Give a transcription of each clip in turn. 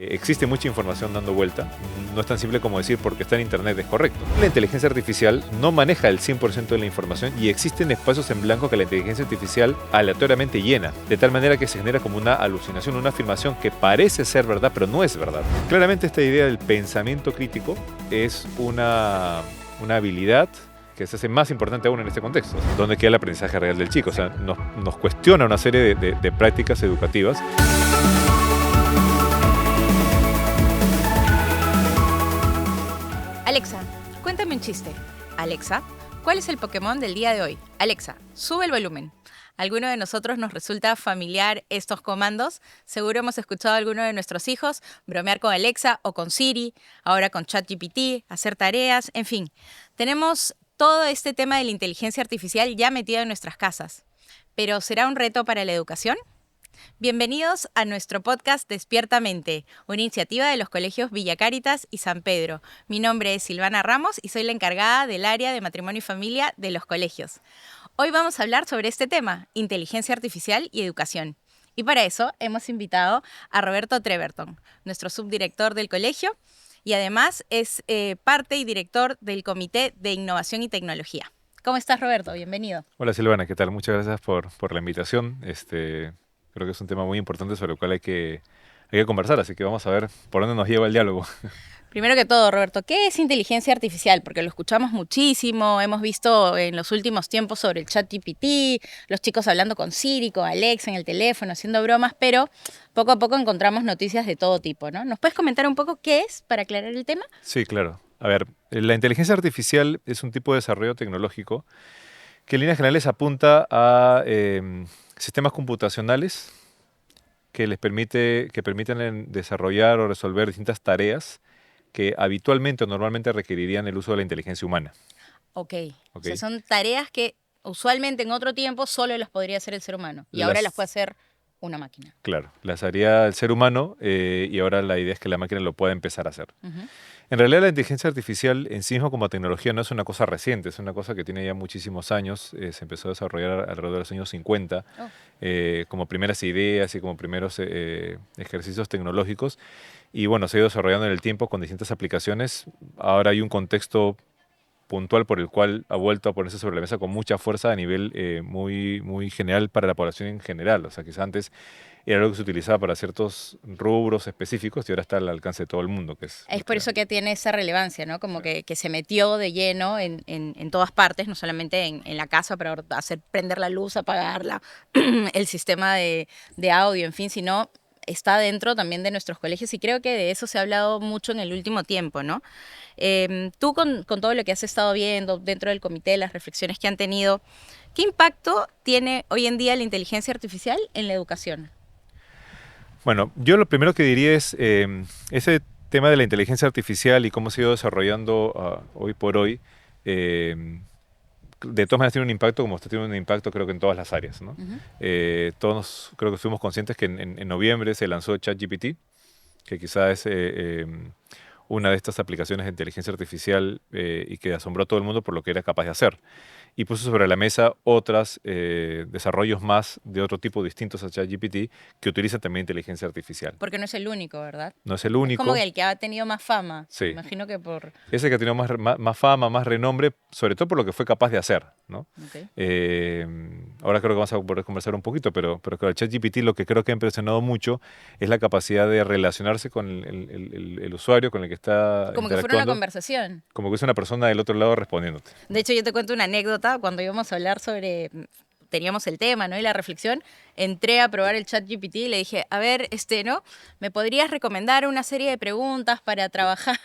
Existe mucha información dando vuelta, no es tan simple como decir porque está en internet es correcto. La inteligencia artificial no maneja el 100% de la información y existen espacios en blanco que la inteligencia artificial aleatoriamente llena, de tal manera que se genera como una alucinación, una afirmación que parece ser verdad, pero no es verdad. Claramente esta idea del pensamiento crítico es una habilidad que se hace más importante aún en este contexto, donde queda el aprendizaje real del chico, o sea, nos cuestiona una serie de prácticas educativas. Alexa, cuéntame un chiste. Alexa, ¿cuál es el Pokémon del día de hoy? Alexa, sube el volumen. ¿A alguno de nosotros nos resulta familiar estos comandos? Seguro hemos escuchado a alguno de nuestros hijos bromear con Alexa o con Siri, ahora con ChatGPT, hacer tareas, en fin. Tenemos todo este tema de la inteligencia artificial ya metido en nuestras casas. ¿Pero será un reto para la educación? Bienvenidos a nuestro podcast Despiertamente, una iniciativa de los colegios Villa Cáritas y San Pedro. Mi nombre es Silvana Ramos y soy la encargada del área de matrimonio y familia de los colegios. Hoy vamos a hablar sobre este tema, inteligencia artificial y educación. Y para eso hemos invitado a Roberto Treverton, nuestro subdirector del colegio, y además es parte y director del Comité de Innovación y Tecnología. ¿Cómo estás, Roberto? Bienvenido. Hola Silvana, ¿qué tal? Muchas gracias por la invitación. Creo que es un tema muy importante sobre el cual hay que conversar, así que vamos a ver por dónde nos lleva el diálogo. Primero que todo, Roberto, ¿qué es inteligencia artificial? Porque lo escuchamos muchísimo, hemos visto en los últimos tiempos sobre el ChatGPT, los chicos hablando con Siri, con Alexa en el teléfono, haciendo bromas, pero poco a poco encontramos noticias de todo tipo, ¿no? ¿Nos puedes comentar un poco qué es para aclarar el tema? Sí, claro. A ver, la inteligencia artificial es un tipo de desarrollo tecnológico que en líneas generales apunta a sistemas computacionales que permiten desarrollar o resolver distintas tareas que habitualmente o normalmente requerirían el uso de la inteligencia humana. Ok. ¿Ok? O sea, son tareas que usualmente en otro tiempo solo las podría hacer el ser humano y ahora las puede hacer una máquina. Claro, las haría el ser humano y ahora la idea es que la máquina lo pueda empezar a hacer. Ujú. En realidad la inteligencia artificial en sí mismo como tecnología no es una cosa reciente, es una cosa que tiene ya muchísimos años, se empezó a desarrollar alrededor de los años 50 Oh. como primeras ideas y como primeros ejercicios tecnológicos y bueno, se ha ido desarrollando en el tiempo con distintas aplicaciones. Ahora hay un contexto puntual por el cual ha vuelto a ponerse sobre la mesa con mucha fuerza a nivel muy general para la población en general. O sea, quizás antes era algo que se utilizaba para ciertos rubros específicos y ahora está al alcance de todo el mundo. Es por eso que tiene esa relevancia, ¿no? Como que se metió de lleno en todas partes, no solamente en la casa para hacer prender la luz, apagarla, el sistema de audio, en fin, sino está dentro también de nuestros colegios y creo que de eso se ha hablado mucho en el último tiempo, ¿no? Tú con todo lo que has estado viendo dentro del comité, las reflexiones que han tenido, ¿qué impacto tiene hoy en día la inteligencia artificial en la educación? Bueno, yo lo primero que diría es ese tema de la inteligencia artificial y cómo se ha ido desarrollando hoy por hoy, de todas maneras tiene un impacto, como usted tiene un impacto creo que en todas las áreas, ¿no? Ujú. Todos creo que fuimos conscientes que en noviembre se lanzó ChatGPT, que quizás es una de estas aplicaciones de inteligencia artificial y que asombró a todo el mundo por lo que era capaz de hacer. Y puso sobre la mesa otros desarrollos más de otro tipo distintos a ChatGPT que utilizan también inteligencia artificial. Porque no es el único, ¿verdad? No es el Es como único, que el que ha tenido más fama. sí. Imagino que por... Es el que ha tenido más fama, más renombre, sobre todo por lo que fue capaz de hacer, ¿no? Okay. Ahora creo que vamos a poder conversar un poquito, pero con el ChatGPT lo que creo que ha impresionado mucho es la capacidad de relacionarse con el usuario con el que está Como que fuera una interactuando, conversación. como que es una persona del otro lado respondiéndote. De hecho, yo te cuento una anécdota. Cuando íbamos a hablar sobre... Teníamos el tema, ¿no? Y la reflexión. Entré a probar el ChatGPT y le dije, a ver, ¿no? ¿Me podrías recomendar una serie de preguntas para trabajar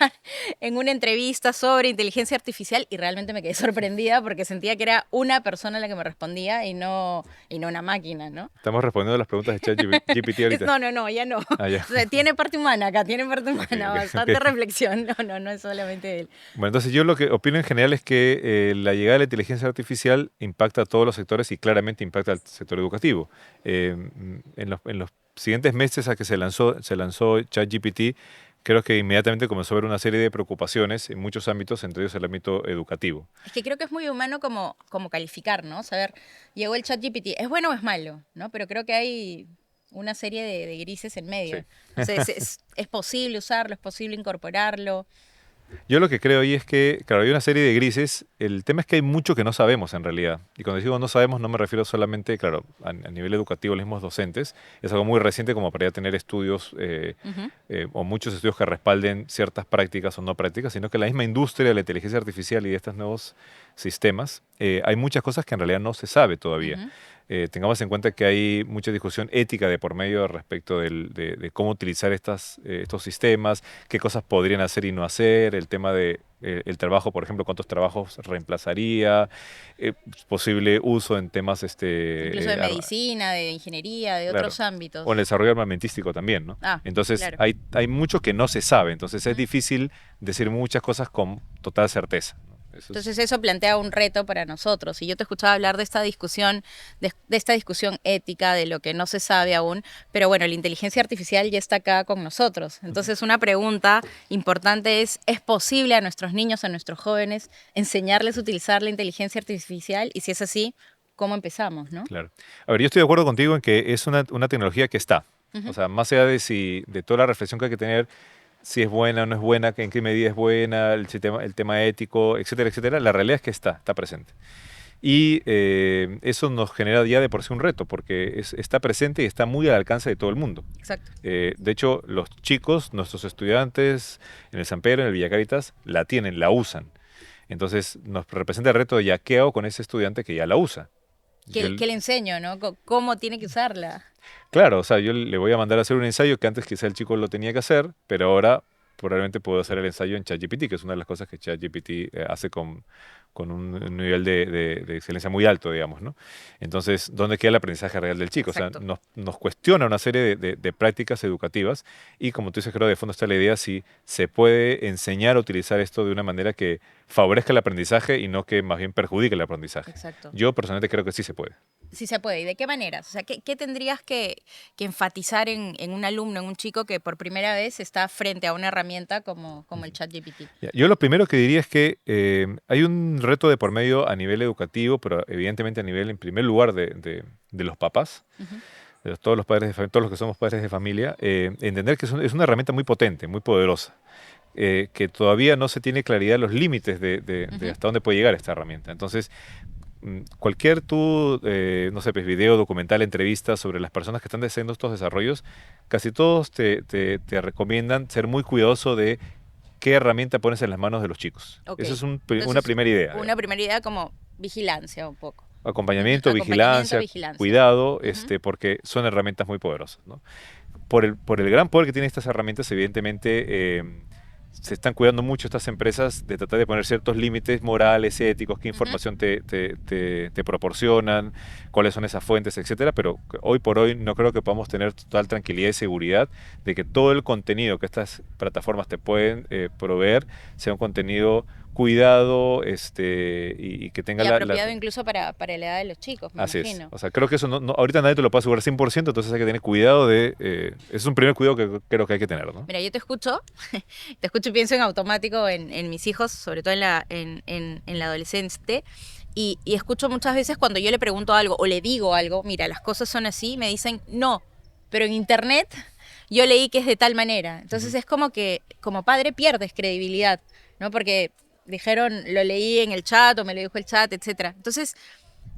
en una entrevista sobre inteligencia artificial? Y realmente me quedé sorprendida porque sentía que era una persona la que me respondía y no una máquina, ¿no? Estamos respondiendo a las preguntas de ChatGPT ahorita. No, ya no. Ah, ya. O sea, tiene parte humana acá, tiene parte humana, Ok, bastante ok. reflexión. No es solamente él. Bueno, entonces yo lo que opino en general es que la llegada de la inteligencia artificial impacta a todos los sectores y claramente impacta al sector educativo. En los siguientes meses a que se lanzó ChatGPT, creo que inmediatamente comenzó a haber una serie de preocupaciones en muchos ámbitos, entre ellos el ámbito educativo. Es que creo que es muy humano como calificar, ¿no? Saber, llegó el ChatGPT, ¿es bueno o es malo? ¿No? Pero creo que hay una serie de grises en medio. Sí. Entonces, es posible usarlo, es posible incorporarlo. Yo lo que creo ahí es que, claro, hay una serie de grises. El tema es que hay mucho que no sabemos en realidad. Y cuando digo no sabemos, no me refiero solamente, claro, a nivel educativo, los mismos docentes. Es algo muy reciente como para ya tener estudios Ujú. o muchos estudios que respalden ciertas prácticas o no prácticas, sino que la misma industria de la inteligencia artificial y de estos nuevos sistemas, hay muchas cosas que en realidad no se sabe todavía. Ujú. Tengamos en cuenta que hay mucha discusión ética de por medio respecto de cómo utilizar estos sistemas, qué cosas podrían hacer y no hacer, el tema de el trabajo, por ejemplo, cuántos trabajos reemplazaría, posible uso en temas, Incluso de medicina, de ingeniería, de claro, otros o en ámbitos. el desarrollo armamentístico también, ¿no? Ah, Entonces, claro. hay mucho que no se sabe, entonces es Ujú. difícil decir muchas cosas con total certeza, ¿no? Eso es, Entonces eso plantea un reto para nosotros. Y yo te escuchaba hablar de esta discusión ética, de lo que no se sabe aún, pero bueno, la inteligencia artificial ya está acá con nosotros. Entonces una pregunta importante ¿es posible a nuestros niños, a nuestros jóvenes, enseñarles a utilizar la inteligencia artificial? Y si es así, ¿cómo empezamos, no? claro. A ver, yo estoy de acuerdo contigo en que es una tecnología que está. O Ujú. sea, más allá de toda la reflexión que hay que tener, si es buena o no es buena, en qué medida es buena, el tema ético, etcétera, etcétera, la realidad es que está presente. Y eso nos genera ya de por sí un reto, porque está presente y está muy al alcance de todo el mundo. Exacto. De hecho, los chicos, nuestros estudiantes en el San Pedro, en el Villa Caritas, la tienen, la usan. Entonces, nos representa el reto de ya qué hago con ese estudiante que ya la usa. Yo, ¿Qué le enseño, no? ¿Cómo tiene que usarla? claro, o sea, yo le voy a mandar a hacer un ensayo que antes quizá el chico lo tenía que hacer, pero ahora probablemente puedo hacer el ensayo en ChatGPT, que es una de las cosas que ChatGPT hace con un nivel de excelencia muy alto, digamos, ¿no? Entonces, ¿dónde queda el aprendizaje real del chico? O sea, Exacto. nos cuestiona una serie de prácticas educativas y como tú dices, creo de fondo está la idea si se puede enseñar a utilizar esto de una manera que favorezca el aprendizaje y no que más bien perjudique el aprendizaje. Exacto. Yo personalmente creo que sí se puede. Sí se puede. ¿Y de qué maneras? O sea, ¿qué tendrías que enfatizar en un alumno, en un chico que por primera vez está frente a una herramienta como el ChatGPT? Ya, yo lo primero que diría es que hay un reto de por medio a nivel educativo, pero evidentemente a nivel, en primer lugar, de los papás, Ujú. todos los padres todos los que somos padres de familia, entender que es una herramienta muy potente, muy poderosa, que todavía no se tiene claridad de los límites de Ujú. hasta dónde puede llegar esta herramienta. Entonces, cualquier no sé, pues video, documental, entrevista sobre las personas que están haciendo estos desarrollos, casi todos te recomiendan ser muy cuidadoso de qué herramienta pones en las manos de los chicos. Ok. Esa es una Entonces, primera idea, una digamos. primera idea como vigilancia un poco. Ujú. Acompañamiento, Acompañamiento, vigilancia, vigilancia. cuidado, Ujú. porque son herramientas muy poderosas, ¿no? Por el gran poder que tienen estas herramientas, evidentemente se están cuidando mucho estas empresas de tratar de poner ciertos límites morales, éticos, qué Ujú. información te proporcionan, cuáles son esas fuentes, etcétera. Pero hoy por hoy no creo que podamos tener total tranquilidad y seguridad de que todo el contenido que estas plataformas te pueden proveer sea un contenido cuidado y que tenga Y apropiado incluso para la edad de los chicos, me Así es. imagino. O sea, creo que eso ahorita nadie te lo puede asegurar 100%, entonces hay que tener cuidado es un primer cuidado que creo que hay que tener, ¿no? Mira, yo te escucho, te escucho y pienso en automático en mis hijos, sobre todo en la adolescente, y escucho muchas veces cuando yo le pregunto algo o le digo algo, mira, las cosas son así, me dicen, no, pero en internet yo leí que es de tal manera. Entonces Ujú. es como que como padre pierdes credibilidad, ¿no? Porque dijeron, lo leí en el chat o me lo dijo el chat, etcétera. Entonces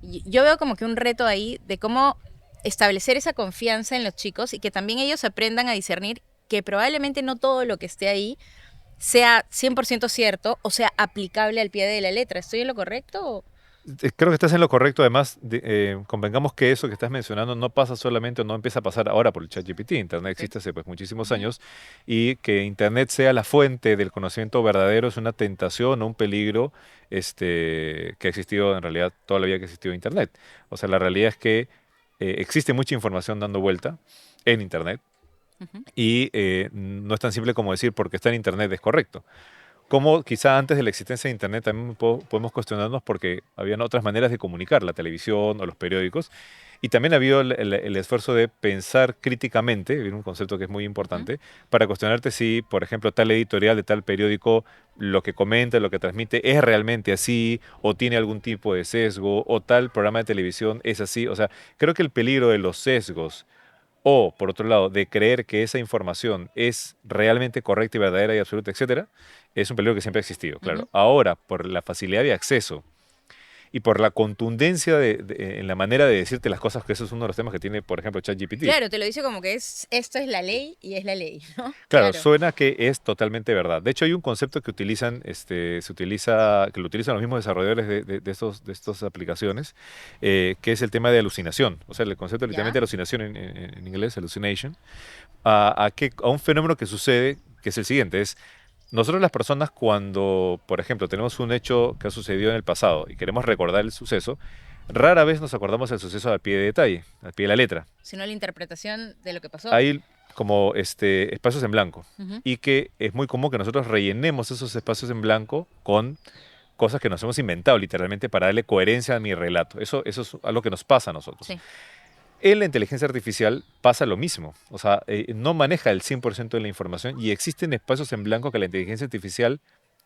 yo veo como que un reto ahí de cómo establecer esa confianza en los chicos y que también ellos aprendan a discernir que probablemente no todo lo que esté ahí sea 100% cierto o sea aplicable al pie de la letra. ¿Estoy en lo correcto? Creo que estás en lo correcto. Además, convengamos que eso que estás mencionando no pasa solamente o no empieza a pasar ahora por el ChatGPT. Internet Okay. existe hace pues, muchísimos Ujú. años y que Internet sea la fuente del conocimiento verdadero es una tentación o un peligro que ha existido en realidad toda la vida que ha existido Internet. O sea, la realidad es que existe mucha información dando vuelta en Internet Ujú. y no es tan simple como decir porque está en Internet es correcto. Como quizá antes de la existencia de Internet también podemos cuestionarnos porque habían otras maneras de comunicar, la televisión o los periódicos, y también ha habido el esfuerzo de pensar críticamente, viene un concepto que es muy Ujú. importante, para cuestionarte si, por ejemplo, tal editorial de tal periódico, lo que comenta, lo que transmite, es realmente así, o tiene algún tipo de sesgo, o tal programa de televisión es así. O sea, creo que el peligro de los sesgos o, por otro lado, de creer que esa información es realmente correcta y verdadera y absoluta, etcétera, es un peligro que siempre ha existido, claro. Ujú. Ahora, por la facilidad de acceso y por la contundencia en la manera de decirte las cosas, que eso es uno de los temas que tiene, por ejemplo, ChatGPT. Claro, te lo dice como que esto es la ley y es la ley, ¿no? Claro, Claro. suena que es totalmente verdad. De hecho, hay un concepto que utilizan, que lo utilizan los mismos desarrolladores de estas aplicaciones, que es el tema de alucinación. O sea, el concepto literalmente ¿Ya? de alucinación en inglés, hallucination, a un fenómeno que sucede, que es el siguiente, es nosotros las personas cuando, por ejemplo, tenemos un hecho que ha sucedido en el pasado y queremos recordar el suceso, rara vez nos acordamos del suceso al pie de detalle, al pie de la letra. Sino la interpretación de lo que pasó. Hay como espacios en blanco Ujú. y que es muy común que nosotros rellenemos esos espacios en blanco con cosas que nos hemos inventado literalmente para darle coherencia a mi relato. Eso es algo que nos pasa a nosotros. Sí. En la inteligencia artificial pasa lo mismo. O sea, no maneja el 100% de la información y existen espacios en blanco que la inteligencia artificial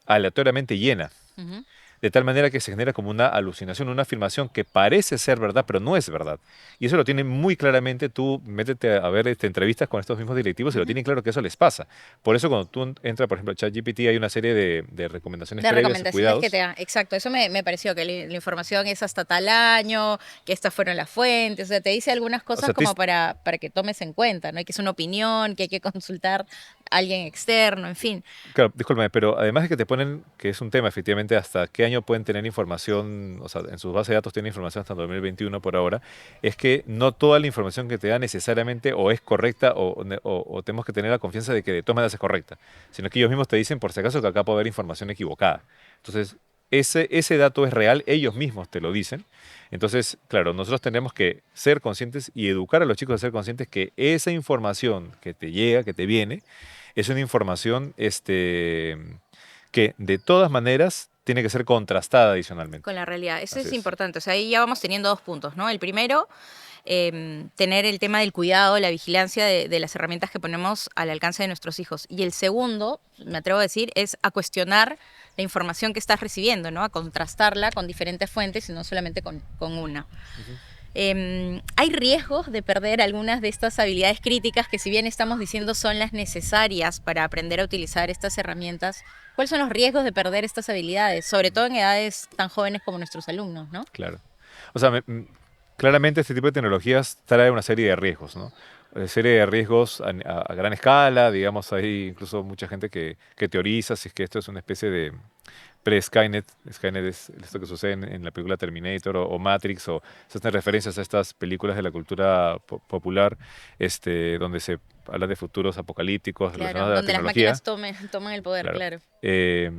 aleatoriamente llena. Ujú. De tal manera que se genera como una alucinación, una afirmación que parece ser verdad, pero no es verdad. Y eso lo tienen muy claramente. Tú métete a ver entrevistas con estos mismos directivos y lo Ujú. tienen claro que eso les pasa. Por eso cuando tú entras, por ejemplo, a ChatGPT, hay una serie de recomendaciones De previas y recomendaciones que te cuidados. dan, exacto, eso me pareció, que la información es hasta tal año, que estas fueron las fuentes, o sea, te dice algunas O cosas sea, como para que tomes en cuenta, ¿no? Y que es una opinión, que hay que consultar a alguien externo, en fin. claro, discúlpame, pero además de que te ponen, que es un tema efectivamente, hasta qué año pueden tener información, o sea, en sus bases de datos tienen información hasta 2021 por ahora, es que no toda la información que te da necesariamente o es correcta o tenemos que tener la confianza de que de todas maneras es correcta, sino que ellos mismos te dicen por si acaso que acá puede haber información equivocada. Entonces, ese dato es real, ellos mismos te lo dicen. Entonces, claro, nosotros tenemos que ser conscientes y educar a los chicos a ser conscientes que esa información que te llega, que te viene, es una información que de todas maneras tiene que ser contrastada adicionalmente. Con la realidad. Eso Así es es. importante. O sea, ahí ya vamos teniendo dos puntos, ¿no? El primero, tener el tema del cuidado, la vigilancia de las herramientas que ponemos al alcance de nuestros hijos. Y el segundo, me atrevo a decir, es a cuestionar la información que estás recibiendo, ¿no? A contrastarla con diferentes fuentes y no solamente con una. Ujú. Hay riesgos de perder algunas de estas habilidades críticas que, si bien estamos diciendo son las necesarias para aprender a utilizar estas herramientas. ¿Cuáles son los riesgos de perder estas habilidades, sobre todo en edades tan jóvenes como nuestros alumnos, ¿no? Claro. O sea, claramente este tipo de tecnologías trae una serie de riesgos, ¿no? Serie de riesgos a gran escala, digamos, hay incluso mucha gente que teoriza si es que esto es una especie de pre-Skynet. Skynet es esto que sucede en la película Terminator o Matrix, o se hacen referencias a estas películas de la cultura popular, donde se habla de futuros apocalípticos Claro, relacionados a la donde las tecnología. máquinas toman el poder, Claro. claro. Eh,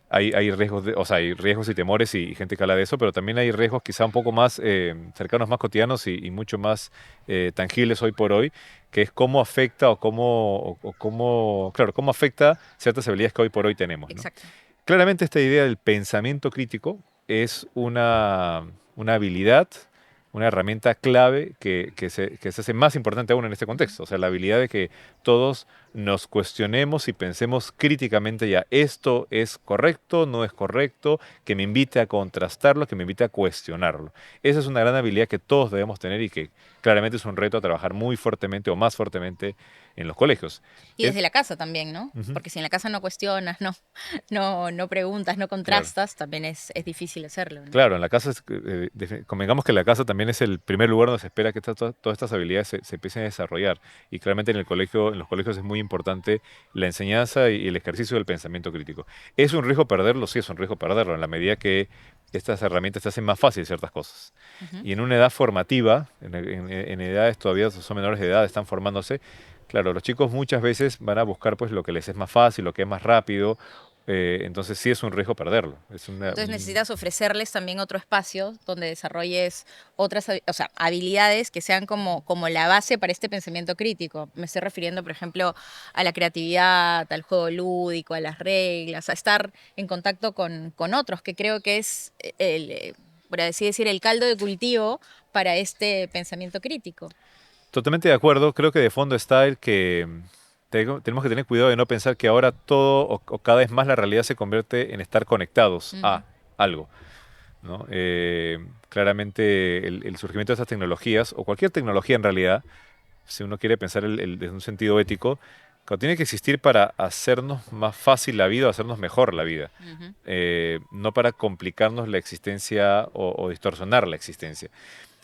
hay riesgos, o sea, hay riesgos y temores y gente que habla de eso, pero también hay riesgos quizá un poco más cercanos, más cotidianos y mucho más tangibles hoy por hoy, que es cómo afecta claro, cómo afecta ciertas habilidades que hoy por hoy tenemos, ¿no? Exacto. Claramente esta idea del pensamiento crítico es una habilidad, una herramienta clave que se hace más importante aún en este contexto. O sea, la habilidad de que todos nos cuestionemos y pensemos críticamente ya, esto es correcto, no es correcto, que me invite a contrastarlo, que me invite a cuestionarlo. Esa es una gran habilidad que todos debemos tener y que claramente es un reto a trabajar muy fuertemente o más fuertemente en los colegios. Y Es- desde la casa también, ¿no? Ujú, Porque si en la casa no cuestionas, no preguntas, no claro. contrastas, también es difícil hacerlo, ¿no? Claro, en la casa, convengamos que la casa también es el primer lugar donde se espera que todas estas habilidades se empiecen a desarrollar. Y claramente en los colegios es muy importante la enseñanza y el ejercicio del pensamiento crítico. ¿Es un riesgo perderlo? Sí, es un riesgo perderlo, en la medida que estas herramientas te hacen más fácil ciertas cosas. Ujú. Y en una edad formativa, en edades todavía son menores de edad, están formándose, claro, los chicos muchas veces van a buscar pues lo que les es más fácil, lo que es más rápido. Entonces sí es un riesgo perderlo. Entonces necesitas ofrecerles también otro espacio donde desarrolles otras, o sea, habilidades que sean como la base para este pensamiento crítico. Me estoy refiriendo, por ejemplo, a la creatividad, al juego lúdico, a las reglas, a estar en contacto con otros, que creo que es por así decir, el caldo de cultivo para este pensamiento crítico. Totalmente de acuerdo. Creo que de fondo está el que tenemos que tener cuidado de no pensar que ahora todo o cada vez más la realidad se convierte en estar conectados Ujú. a algo, ¿no? Claramente el surgimiento de estas tecnologías, o cualquier tecnología en realidad, si uno quiere pensar desde un sentido ético, tiene que existir para hacernos más fácil la vida o hacernos mejor la vida, Ujú. no para complicarnos la existencia o distorsionar la existencia.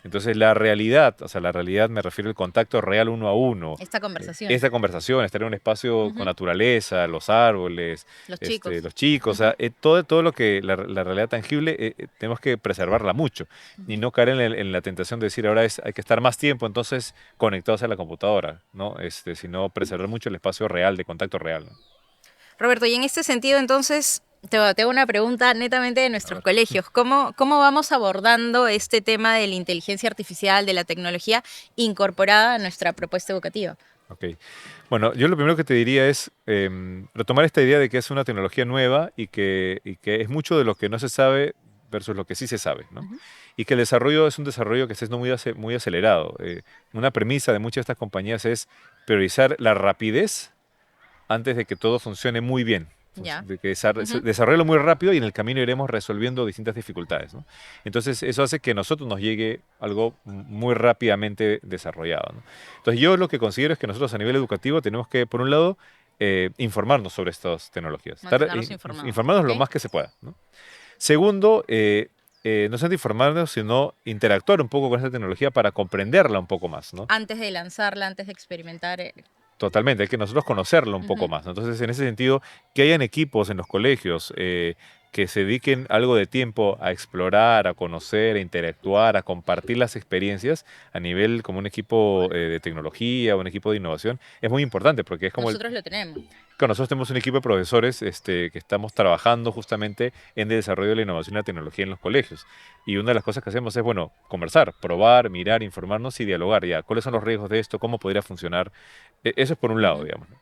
Entonces la realidad, o sea, la realidad me refiero al contacto real uno a uno, Esta conversación. esta conversación, estar en un espacio con Ujú. naturaleza, los árboles, Los chicos. los chicos, o Ujú, sea, todo lo que la realidad tangible, tenemos que preservarla mucho y ujú. no caer en la tentación de decir ahora hay que estar más tiempo entonces conectados a la computadora, ¿no? Sino preservar mucho el espacio real, de contacto real, ¿no? Roberto, y en este sentido, entonces, te hago una pregunta netamente de A nuestros ver. colegios. ¿Cómo vamos abordando este tema de la inteligencia artificial, de la tecnología incorporada a nuestra propuesta educativa? Ok. Bueno, yo lo primero que te diría es retomar esta idea de que es una tecnología nueva y que es mucho de lo que no se sabe versus lo que sí se sabe, ¿no? Ujú. Y que el desarrollo es un desarrollo que está siendo muy acelerado. Una premisa de muchas de estas compañías es priorizar la rapidez antes de que todo funcione muy bien. Ya. De que Ujú. desarrollo muy rápido y en el camino iremos resolviendo distintas dificultades, ¿no? Entonces, eso hace que a nosotros nos llegue algo muy rápidamente desarrollado, ¿no? Entonces, yo lo que considero es que nosotros a nivel educativo tenemos que, por un lado, informarnos sobre estas tecnologías, Mantenernos informados. informarnos ¿Ok? lo más que se pueda, ¿no? Segundo, no solamente informarnos, sino interactuar un poco con esta tecnología para comprenderla un poco más, ¿no? Antes de lanzarla, antes de experimentar. Totalmente, hay que nosotros conocerlo un poco Ujú. más, ¿no? Entonces, en ese sentido, que hayan equipos en los colegios que se dediquen algo de tiempo a explorar, a conocer, a interactuar, a compartir las experiencias a nivel como un equipo de tecnología o un equipo de innovación, es muy importante porque es como Nosotros lo tenemos. nosotros tenemos un equipo de profesores que estamos trabajando justamente en el desarrollo de la innovación y la tecnología en los colegios. Y una de las cosas que hacemos es, bueno, conversar, probar, mirar, informarnos y dialogar ya. ¿Cuáles son los riesgos de esto? ¿Cómo podría funcionar? Eso es por un lado, Ujú. digamos, ¿no?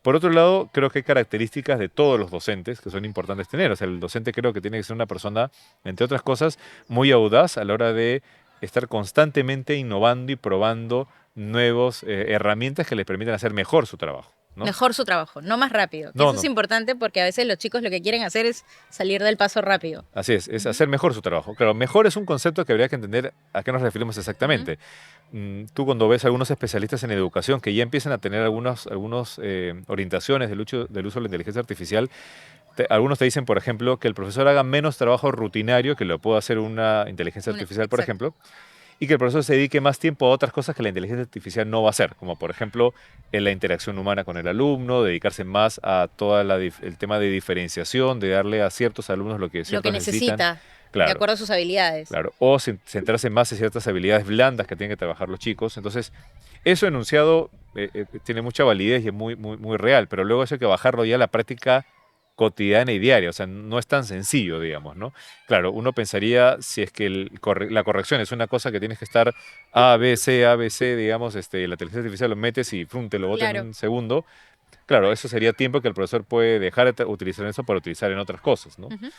Por otro lado, creo que hay características de todos los docentes que son importantes tener. O sea, el docente creo que tiene que ser una persona, entre otras cosas, muy audaz a la hora de estar constantemente innovando y probando nuevas herramientas que les permitan hacer mejor su trabajo, ¿no? Mejor su trabajo, no más rápido. Que No, eso es no. importante porque a veces los chicos lo que quieren hacer es salir del paso rápido. Así es Ujú, hacer mejor su trabajo. Claro, mejor es un concepto que habría que entender a qué nos referimos ujú. exactamente. Tú cuando ves a algunos especialistas en educación que ya empiezan a tener algunos orientaciones del uso de la inteligencia artificial, algunos te dicen, por ejemplo, que el profesor haga menos trabajo rutinario que lo pueda hacer una inteligencia artificial, por Exacto. ejemplo, y que el profesor se dedique más tiempo a otras cosas que la inteligencia artificial no va a hacer, como por ejemplo en la interacción humana con el alumno, dedicarse más a todo el tema de diferenciación, de darle a ciertos alumnos lo que Lo que ciertos necesitan. necesita, de Claro, acuerdo a sus habilidades. claro. O centrarse más en ciertas habilidades blandas que tienen que trabajar los chicos. Entonces, eso enunciado tiene mucha validez y es muy real, pero luego eso hay que bajarlo ya a la práctica cotidiana y diaria, o sea, no es tan sencillo, digamos, ¿no? Claro, uno pensaría si es que la corrección es una cosa que tienes que estar A, B, C, digamos, la inteligencia artificial lo metes y ¡frum! Te lo bota en Claro. un segundo. Claro, eso sería tiempo que el profesor puede dejar de utilizar eso para utilizar en otras cosas, ¿no? Ujú.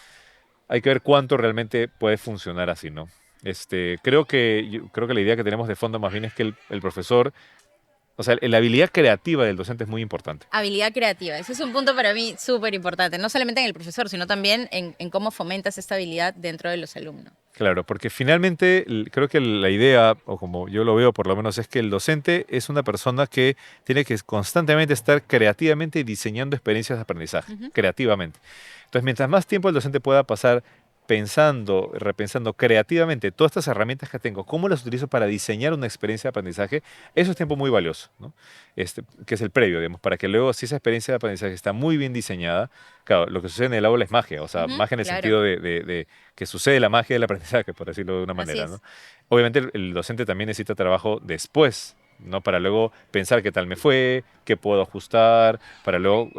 Hay que ver cuánto realmente puede funcionar así, ¿no? Creo que la idea que tenemos de fondo más bien es que el profesor, o sea, la habilidad creativa del docente es muy importante. Habilidad creativa. Ese es un punto para mí súper importante, no solamente en el profesor, sino también en cómo fomentas esta habilidad dentro de los alumnos. Claro, porque finalmente creo que la idea, o como yo lo veo por lo menos, es que el docente es una persona que tiene que constantemente estar creativamente diseñando experiencias de aprendizaje, Ujú. creativamente. Entonces, mientras más tiempo el docente pueda pasar pensando, repensando creativamente todas estas herramientas que tengo, cómo las utilizo para diseñar una experiencia de aprendizaje, eso es tiempo muy valioso, ¿no? Que es el previo, digamos, para que luego, si esa experiencia de aprendizaje está muy bien diseñada, claro, lo que sucede en el aula es magia, o sea, Ujú, magia en el claro, sentido de que sucede la magia del aprendizaje, por decirlo de una así manera, ¿no? es. Obviamente el docente también necesita trabajo después, ¿no? Para luego pensar qué tal me fue, qué puedo ajustar, para luego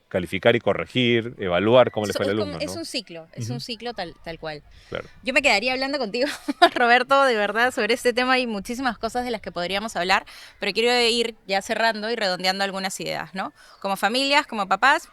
calificar y corregir, evaluar cómo le fue al alumno, Es ¿no? es un Ujú, ciclo tal cual. claro. Yo me quedaría hablando contigo, Roberto, de verdad, sobre este tema. Hay muchísimas cosas de las que podríamos hablar, pero quiero ir ya cerrando y redondeando algunas ideas, ¿no? Como familias, como papás,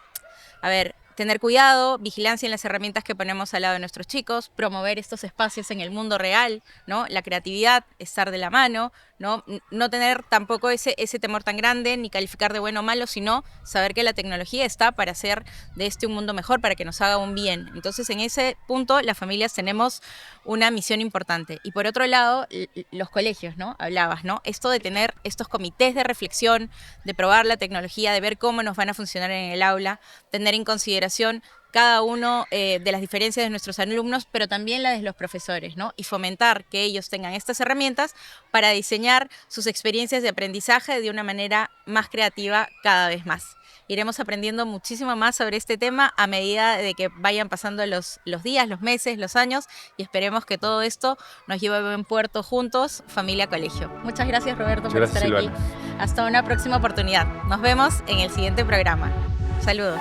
a ver, tener cuidado, vigilancia en las herramientas que ponemos al lado de nuestros chicos, promover estos espacios en el mundo real, ¿no? La creatividad, estar de la mano, ¿no? No tener tampoco ese temor tan grande, ni calificar de bueno o malo, sino saber que la tecnología está para hacer de este un mundo mejor, para que nos haga un bien. Entonces, en ese punto, las familias tenemos una misión importante. Y por otro lado, los colegios, ¿no? Hablabas, ¿no? Esto de tener estos comités de reflexión, de probar la tecnología, de ver cómo nos van a funcionar en el aula, tener en consideración cada uno de las diferencias de nuestros alumnos, pero también la de los profesores, ¿no? Y fomentar que ellos tengan estas herramientas para diseñar sus experiencias de aprendizaje de una manera más creativa cada vez más. Iremos aprendiendo muchísimo más sobre este tema a medida de que vayan pasando los días, los meses, los años, y esperemos que todo esto nos lleve a buen puerto juntos, familia colegio. Muchas gracias, Roberto, por estar aquí. Hasta una próxima oportunidad. Nos vemos en el siguiente programa. Saludos.